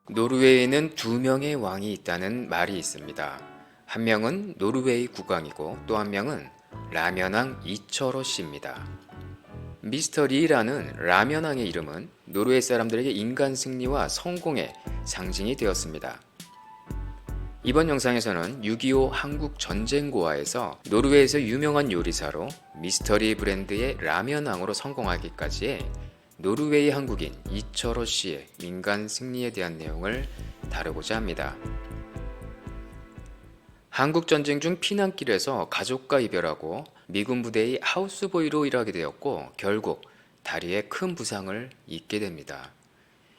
노르웨이에는 두 명의 왕이 있다는 말이 있습니다. 한 명은 노르웨이 국왕이고 또 한 명은 라면왕 이철호 씨입니다. 미스터 리라는 라면왕의 이름은 노르웨이 사람들에게 인간 승리와 성공의 상징이 되었습니다. 이번 영상에서는 6.25 한국 전쟁고화에서 노르웨이에서 유명한 요리사로 미스터리 브랜드의 라면왕으로 성공하기까지의 노르웨이 한국인 이철호 씨의 인간 승리에 대한 내용을 다루고자 합니다. 한국 전쟁 중 피난길에서 가족과 이별하고 미군 부대의 하우스보이로 일하게 되었고 결국 다리에 큰 부상을 입게 됩니다.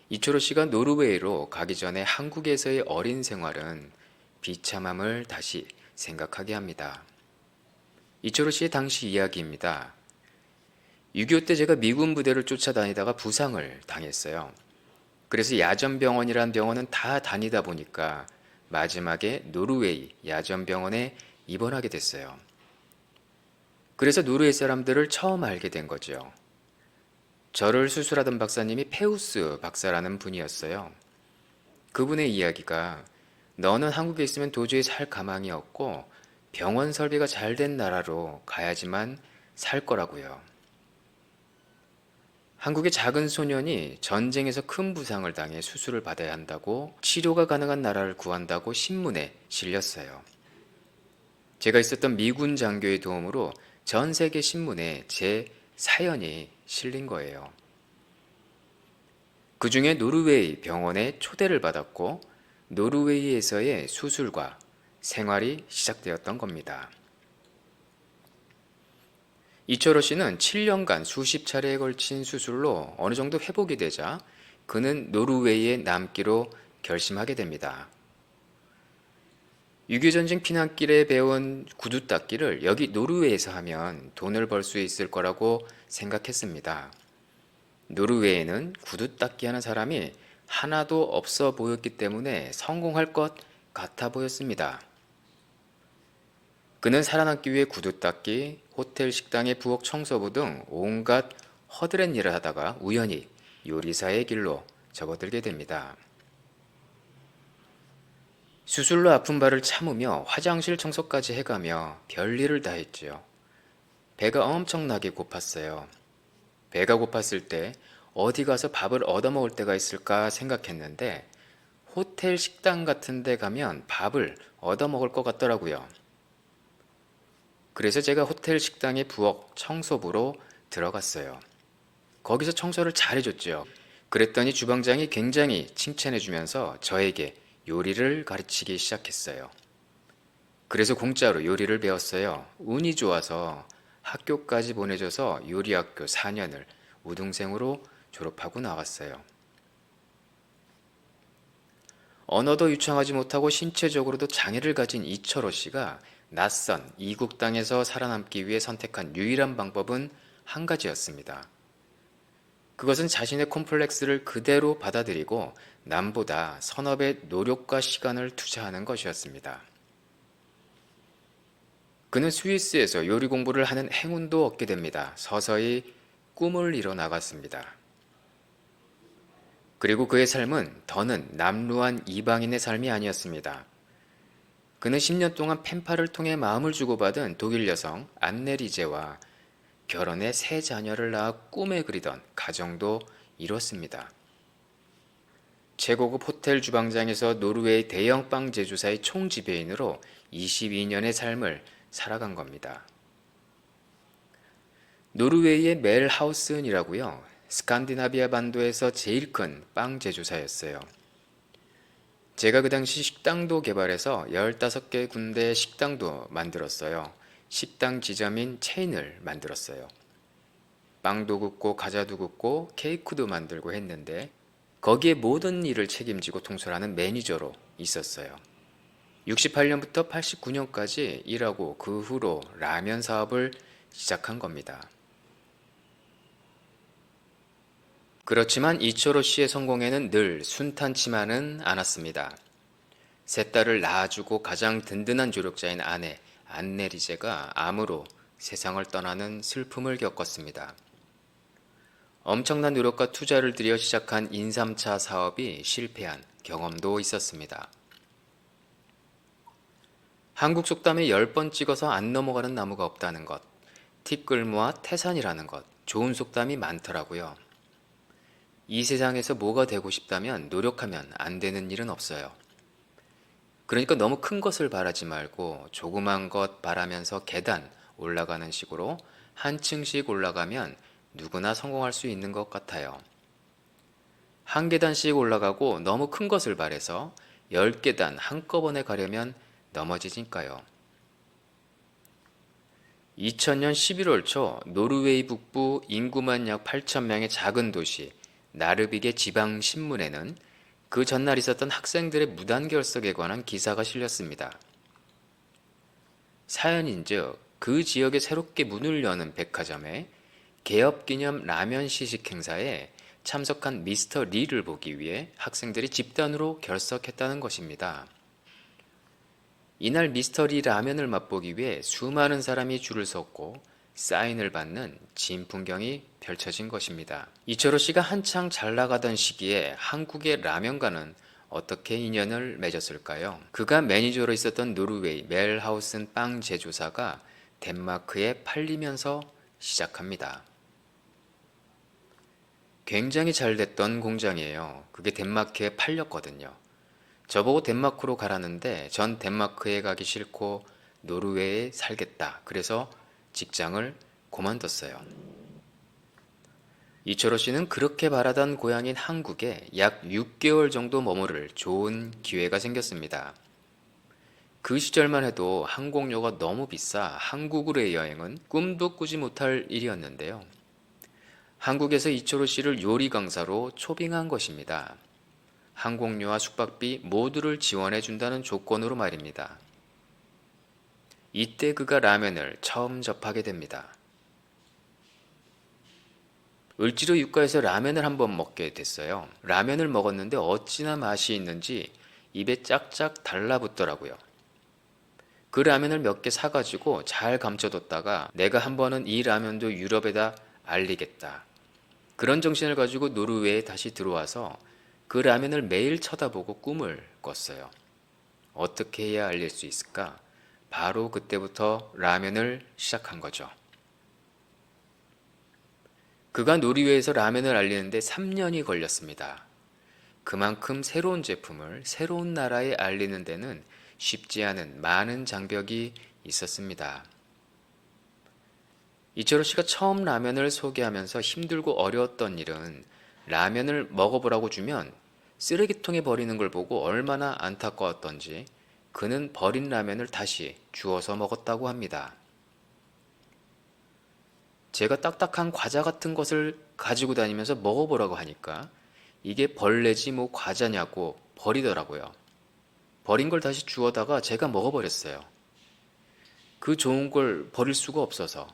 이철호 씨가 노르웨이로 가기 전에 한국에서의 어린 생활은 비참함을 다시 생각하게 합니다. 이철호 씨의 당시 이야기입니다. 6.25 때 제가 미군 부대를 쫓아다니다가 부상을 당했어요. 그래서 야전병원이란 병원은 다 다니다 보니까 마지막에 노르웨이 야전병원에 입원하게 됐어요. 그래서 노르웨이 사람들을 처음 알게 된 거죠. 저를 수술하던 박사님이 페우스 박사라는 분이었어요. 그분의 이야기가 너는 한국에 있으면 도저히 살 가망이 없고 병원 설비가 잘 된 나라로 가야지만 살 거라고요. 한국의 작은 소년이 전쟁에서 큰 부상을 당해 수술을 받아야 한다고 치료가 가능한 나라를 구한다고 신문에 실렸어요. 제가 있었던 미군 장교의 도움으로 전 세계 신문에 제 사연이 실린 거예요. 그 중에 노르웨이 병원에 초대를 받았고 노르웨이에서의 수술과 생활이 시작되었던 겁니다. 이철호 씨는 7년간 수십 차례에 걸친 수술로 어느 정도 회복이 되자 그는 노르웨이에 남기로 결심하게 됩니다. 6.25 전쟁 피난길에 배운 구두 닦기를 여기 노르웨이에서 하면 돈을 벌 수 있을 거라고 생각했습니다. 노르웨이에는 구두 닦기 하는 사람이 하나도 없어 보였기 때문에 성공할 것 같아 보였습니다. 그는 살아남기 위해 구두 닦기, 호텔 식당의 부엌 청소부 등 온갖 허드렛 일을 하다가 우연히 요리사의 길로 접어들게 됩니다. 수술로 아픈 발을 참으며 화장실 청소까지 해가며 별일을 다 했지요. 배가 엄청나게 고팠어요. 배가 고팠을 때 어디 가서 밥을 얻어먹을 때가 있을까 생각했는데 호텔 식당 같은 데 가면 밥을 얻어먹을 것 같더라고요. 그래서 제가 호텔 식당의 부엌 청소부로 들어갔어요. 거기서 청소를 잘해줬죠. 그랬더니 주방장이 굉장히 칭찬해주면서 저에게 요리를 가르치기 시작했어요. 그래서 공짜로 요리를 배웠어요. 운이 좋아서 학교까지 보내줘서 요리학교 4년을 우등생으로 졸업하고 나왔어요. 언어도 유창하지 못하고 신체적으로도 장애를 가진 이철호 씨가 낯선 이국 땅에서 살아남기 위해 선택한 유일한 방법은 한 가지였습니다. 그것은 자신의 콤플렉스를 그대로 받아들이고 남보다 선업의 노력과 시간을 투자하는 것이었습니다. 그는 스위스에서 요리 공부를 하는 행운도 얻게 됩니다. 서서히 꿈을 이뤄 나갔습니다. 그리고 그의 삶은 더는 남루한 이방인의 삶이 아니었습니다. 그는 10년 동안 펜팔을 통해 마음을 주고받은 독일 여성 안네리제와 결혼해 세 자녀를 낳아 꿈에 그리던 가정도 이뤘습니다. 최고급 호텔 주방장에서 노르웨이 대형 빵 제조사의 총지배인으로 22년의 삶을 살아간 겁니다. 노르웨이의 멜하우스은이라고요. 스칸디나비아 반도에서 제일 큰 빵 제조사였어요. 제가 그 당시 식당도 개발해서 15개 군데의 식당도 만들었어요. 식당 지점인 체인을 만들었어요. 빵도 굽고 과자도 굽고 케이크도 만들고 했는데 거기에 모든 일을 책임지고 통솔하는 매니저로 있었어요. 68년부터 89년까지 일하고 그 후로 라면 사업을 시작한 겁니다. 그렇지만 이철호 씨의 성공에는 늘 순탄치만은 않았습니다. 세 딸을 낳아주고 가장 든든한 조력자인 아내 안네리제가 암으로 세상을 떠나는 슬픔을 겪었습니다. 엄청난 노력과 투자를 들여 시작한 인삼차 사업이 실패한 경험도 있었습니다. 한국 속담에 10번 찍어서 안 넘어가는 나무가 없다는 것, 티끌모아 태산이라는 것, 좋은 속담이 많더라고요. 이 세상에서 뭐가 되고 싶다면 노력하면 안 되는 일은 없어요. 그러니까 너무 큰 것을 바라지 말고 조그만 것 바라면서 계단 올라가는 식으로 한 층씩 올라가면 누구나 성공할 수 있는 것 같아요. 한 계단씩 올라가고 너무 큰 것을 바래서 10계단 한꺼번에 가려면 넘어지니까요. 2000년 11월 초 노르웨이 북부 인구만 약 8,000명의 작은 도시 나르빅의 지방 신문에는 그 전날 있었던 학생들의 무단 결석에 관한 기사가 실렸습니다. 사연인즉 그 지역에 새롭게 문을 여는 백화점에 개업기념 라면 시식 행사에 참석한 미스터 리를 보기 위해 학생들이 집단으로 결석했다는 것입니다. 이날 미스터 리 라면을 맛보기 위해 수많은 사람이 줄을 섰고 사인을 받는 진풍경이 펼쳐진 것입니다. 이철호 씨가 한창 잘 나가던 시기에 한국의 라면과는 어떻게 인연을 맺었을까요? 그가 매니저로 있었던 노르웨이 멜하우슨 빵 제조사가 덴마크에 팔리면서 시작합니다. 굉장히 잘 됐던 공장이에요. 그게 덴마크에 팔렸거든요. 저보고 덴마크로 가라는데 전 덴마크에 가기 싫고 노르웨이에 살겠다. 그래서 직장을 그만뒀어요. 이철호 씨는 그렇게 바라던 고향인 한국에 약 6개월 정도 머무를 좋은 기회가 생겼습니다. 그 시절만 해도 항공료가 너무 비싸 한국으로의 여행은 꿈도 꾸지 못할 일이었는데요. 한국에서 이철호 씨를 요리 강사로 초빙한 것입니다. 항공료와 숙박비 모두를 지원해 준다는 조건으로 말입니다. 이때 그가 라면을 처음 접하게 됩니다. 을지로 육가에서 라면을 한번 먹게 됐어요. 라면을 먹었는데 어찌나 맛이 있는지 입에 짝짝 달라붙더라고요. 그 라면을 몇 개 사가지고 잘 감춰뒀다가 내가 한 번은 이 라면도 유럽에다 알리겠다. 그런 정신을 가지고 노르웨이에 다시 들어와서 그 라면을 매일 쳐다보고 꿈을 꿨어요. 어떻게 해야 알릴 수 있을까? 바로 그때부터 라면을 시작한 거죠. 그가 노르웨이에서 라면을 알리는데 3년이 걸렸습니다. 그만큼 새로운 제품을 새로운 나라에 알리는 데는 쉽지 않은 많은 장벽이 있었습니다. 이철호 씨가 처음 라면을 소개하면서 힘들고 어려웠던 일은 라면을 먹어보라고 주면 쓰레기통에 버리는 걸 보고 얼마나 안타까웠던지 그는 버린 라면을 다시 주워서 먹었다고 합니다. 제가 딱딱한 과자 같은 것을 가지고 다니면서 먹어보라고 하니까 이게 벌레지 뭐 과자냐고 버리더라고요. 버린 걸 다시 주워다가 제가 먹어버렸어요. 그 좋은 걸 버릴 수가 없어서.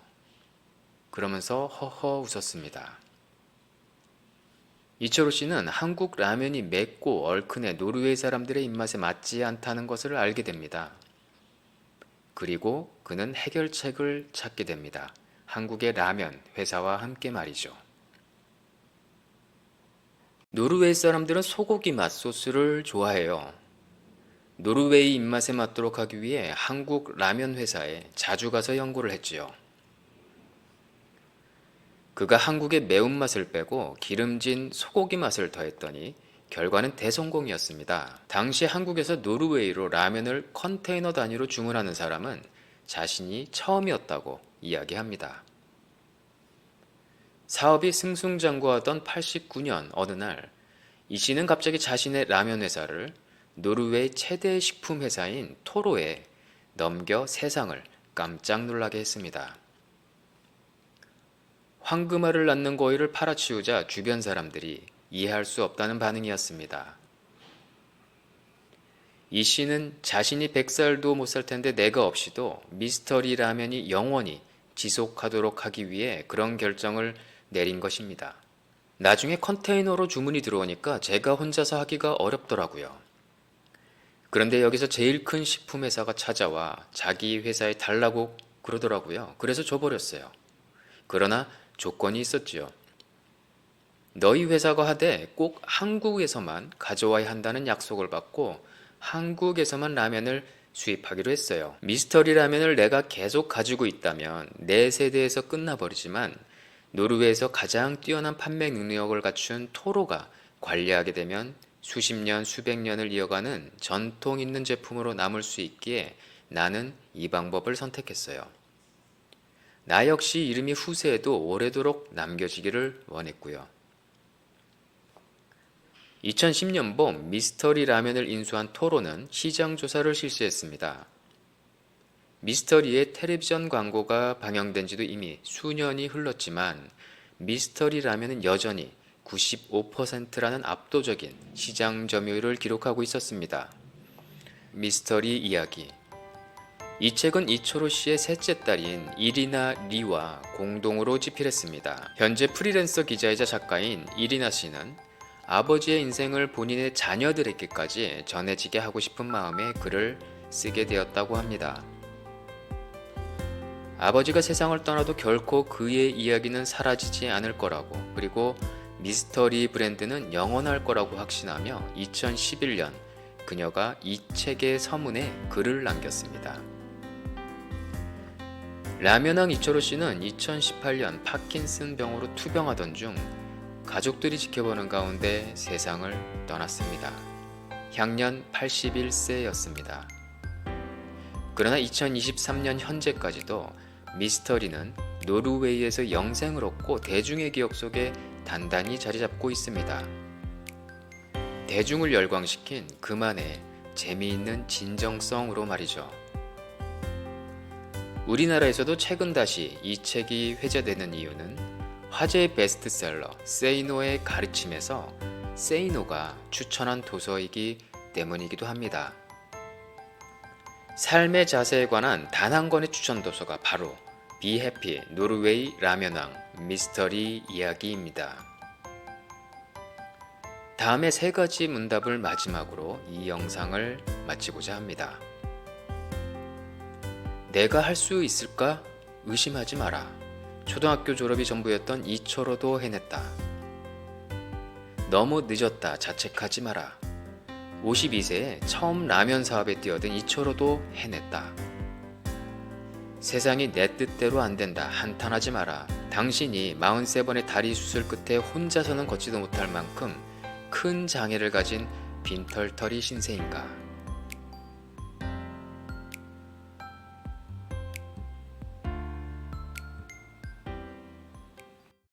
그러면서 허허 웃었습니다. 이철호 씨는 한국 라면이 맵고 얼큰해 노르웨이 사람들의 입맛에 맞지 않다는 것을 알게 됩니다. 그리고 그는 해결책을 찾게 됩니다. 한국의 라면 회사와 함께 말이죠. 노르웨이 사람들은 소고기 맛 소스를 좋아해요. 노르웨이 입맛에 맞도록 하기 위해 한국 라면 회사에 자주 가서 연구를 했지요. 그가 한국의 매운맛을 빼고 기름진 소고기 맛을 더했더니 결과는 대성공이었습니다. 당시 한국에서 노르웨이로 라면을 컨테이너 단위로 주문하는 사람은 자신이 처음이었다고 이야기합니다. 사업이 승승장구하던 89년 어느 날, 이 씨는 갑자기 자신의 라면 회사를 노르웨이 최대 식품 회사인 토로에 넘겨 세상을 깜짝 놀라게 했습니다. 황금알을 낳는 고의를 팔아치우자 주변 사람들이 이해할 수 없다는 반응이었습니다. 이 씨는 자신이 100살도 못 살 텐데 내가 없이도 미스터리 라면이 영원히 지속하도록 하기 위해 그런 결정을 내린 것입니다. 나중에 컨테이너로 주문이 들어오니까 제가 혼자서 하기가 어렵더라고요. 그런데 여기서 제일 큰 식품회사가 찾아와 자기 회사에 달라고 그러더라고요. 그래서 줘버렸어요. 그러나 조건이 있었지요. 너희 회사가 하되 꼭 한국에서만 가져와야 한다는 약속을 받고 한국에서만 라면을 수입하기로 했어요. 미스터리 라면을 내가 계속 가지고 있다면 내 세대에서 끝나버리지만 노르웨이에서 가장 뛰어난 판매 능력을 갖춘 토로가 관리하게 되면 수십 년, 수백 년을 이어가는 전통 있는 제품으로 남을 수 있기에 나는 이 방법을 선택했어요. 나 역시 이름이 후세에도 오래도록 남겨지기를 원했고요. 2010년봄 미스터리 라면을 인수한 토로는 시장 조사를 실시했습니다. 미스터리의 텔레비전 광고가 방영된 지도 이미 수년이 흘렀지만 미스터리 라면은 여전히 95%라는 압도적인 시장 점유율을 기록하고 있었습니다. 미스터리 이야기. 이 책은 이초로 씨의 셋째 딸인 이리나 리와 공동으로 집필했습니다. 현재 프리랜서 기자이자 작가인 이리나 씨는 아버지의 인생을 본인의 자녀들에게까지 전해지게 하고 싶은 마음에 글을 쓰게 되었다고 합니다. 아버지가 세상을 떠나도 결코 그의 이야기는 사라지지 않을 거라고, 그리고 미스터리 브랜드는 영원할 거라고 확신하며 2011년 그녀가 이 책의 서문에 글을 남겼습니다. 라면왕 이초로 씨는 2018년 파킨슨 병으로 투병하던 중 가족들이 지켜보는 가운데 세상을 떠났습니다. 향년 81세였습니다. 그러나 2023년 현재까지도 미스터리는 노르웨이에서 영생을 얻고 대중의 기억 속에 단단히 자리 잡고 있습니다. 대중을 열광시킨 그만의 재미있는 진정성으로 말이죠. 우리나라에서도 최근 다시 이 책이 회자되는 이유는 화제의 베스트셀러 세이노의 가르침에서 세이노가 추천한 도서이기 때문이기도 합니다. 삶의 자세에 관한 단 한 권의 추천 도서가 바로 Be Happy 노르웨이 라면왕 미스터리 이야기입니다. 다음에 세 가지 문답을 마지막으로 이 영상을 마치고자 합니다. 내가 할 수 있을까? 의심하지 마라. 초등학교 졸업이 전부였던 이초로도 해냈다. 너무 늦었다 자책하지 마라. 52세에 처음 라면 사업에 뛰어든 이초로도 해냈다. 세상이 내 뜻대로 안 된다 한탄하지 마라. 당신이 43번의 다리 수술 끝에 혼자서는 걷지도 못할 만큼 큰 장애를 가진 빈털터리 신세인가.